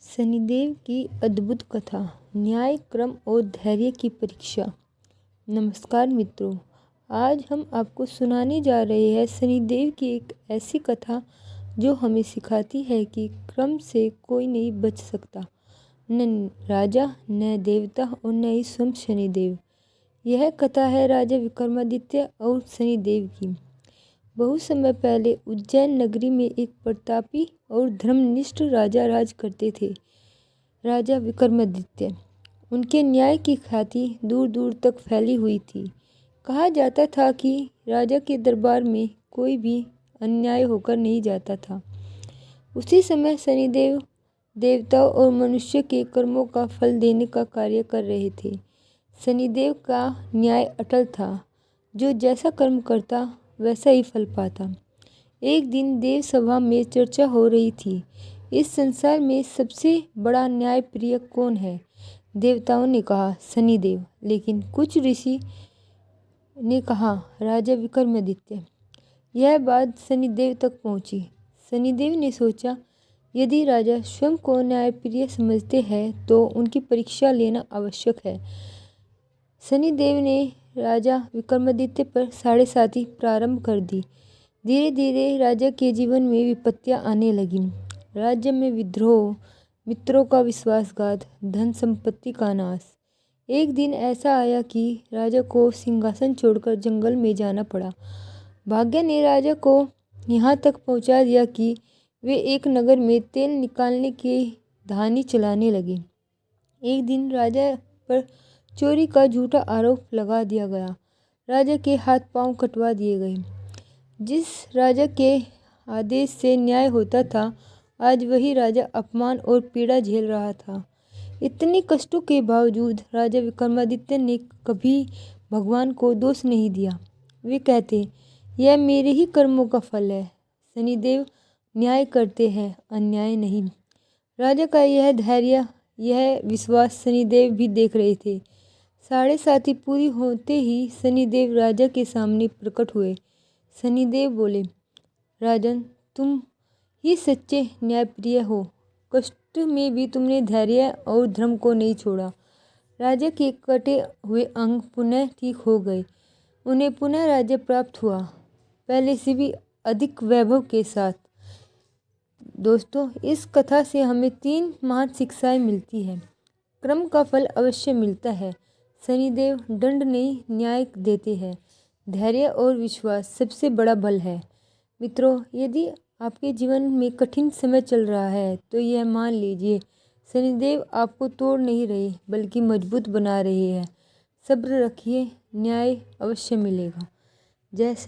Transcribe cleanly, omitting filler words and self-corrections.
शनिदेव की अद्भुत कथा, न्याय, क्रम और धैर्य की परीक्षा। नमस्कार मित्रों, आज हम आपको सुनाने जा रहे हैं शनिदेव की एक ऐसी कथा जो हमें सिखाती है कि क्रम से कोई नहीं बच सकता, न राजा, न देवता और न ही स्वयं शनिदेव। यह कथा है राजा विक्रमादित्य और शनिदेव की। बहुत समय पहले उज्जैन नगरी में एक प्रतापी और धर्मनिष्ठ राजा राज करते थे। राजा विक्रमादित्य, उनके न्याय की ख्याति दूर दूर तक फैली हुई थी। कहा जाता था कि राजा के दरबार में कोई भी अन्याय होकर नहीं जाता था। उसी समय शनिदेव देवताओं और मनुष्य के कर्मों का फल देने का कार्य कर रहे थे। शनिदेव का न्याय अटल था, जो जैसा कर्म करता वैसा ही फल पाता। एक दिन देव सभा में चर्चा हो रही थी, इस संसार में सबसे बड़ा न्याय प्रिय कौन है? देवताओं ने कहा शनिदेव, लेकिन कुछ ऋषि ने कहा राजा विक्रमादित्य। यह बात शनिदेव तक पहुंची। शनिदेव ने सोचा, यदि राजा स्वयं को न्यायप्रिय समझते हैं तो उनकी परीक्षा लेना आवश्यक है। शनिदेव ने राजा विक्रमादित्य पर साढ़े साती प्रारंभ कर दी। धीरे धीरे राजा के जीवन में विपत्तियां आने लगीं। राज्य में विद्रोह, मित्रों का विश्वासघात, धन संपत्ति का नाश। एक दिन ऐसा आया कि राजा को सिंहासन छोड़कर जंगल में जाना पड़ा। भाग्य ने राजा को यहाँ तक पहुँचा दिया कि वे एक नगर में तेल निकालने की धानी चलाने लगे। एक दिन राजा पर चोरी का झूठा आरोप लगा दिया गया। राजा के हाथ पांव कटवा दिए गए। जिस राजा के आदेश से न्याय होता था, आज वही राजा अपमान और पीड़ा झेल रहा था। इतने कष्टों के बावजूद राजा विक्रमादित्य ने कभी भगवान को दोष नहीं दिया। वे कहते, यह मेरे ही कर्मों का फल है। शनिदेव न्याय करते हैं, अन्याय नहीं। राजा का यह धैर्य, यह विश्वास शनिदेव भी देख रहे थे। साढ़े साती पूरी होते ही शनिदेव राजा के सामने प्रकट हुए। शनिदेव बोले, राजन, तुम ही सच्चे न्यायप्रिय हो। कष्ट में भी तुमने धैर्य और धर्म को नहीं छोड़ा। राजा के कटे हुए अंग पुनः ठीक हो गए। उन्हें पुनः राज्य प्राप्त हुआ, पहले से भी अधिक वैभव के साथ। दोस्तों, इस कथा से हमें 3 महान शिक्षाएं मिलती हैं। क्रम का फल अवश्य मिलता है। शनिदेव दंड नहीं, न्याय देते हैं। धैर्य और विश्वास सबसे बड़ा बल है। मित्रों, यदि आपके जीवन में कठिन समय चल रहा है तो यह मान लीजिए, शनिदेव आपको तोड़ नहीं रहे बल्कि मजबूत बना रहे हैं। सब्र रखिए, न्याय अवश्य मिलेगा। जय श्री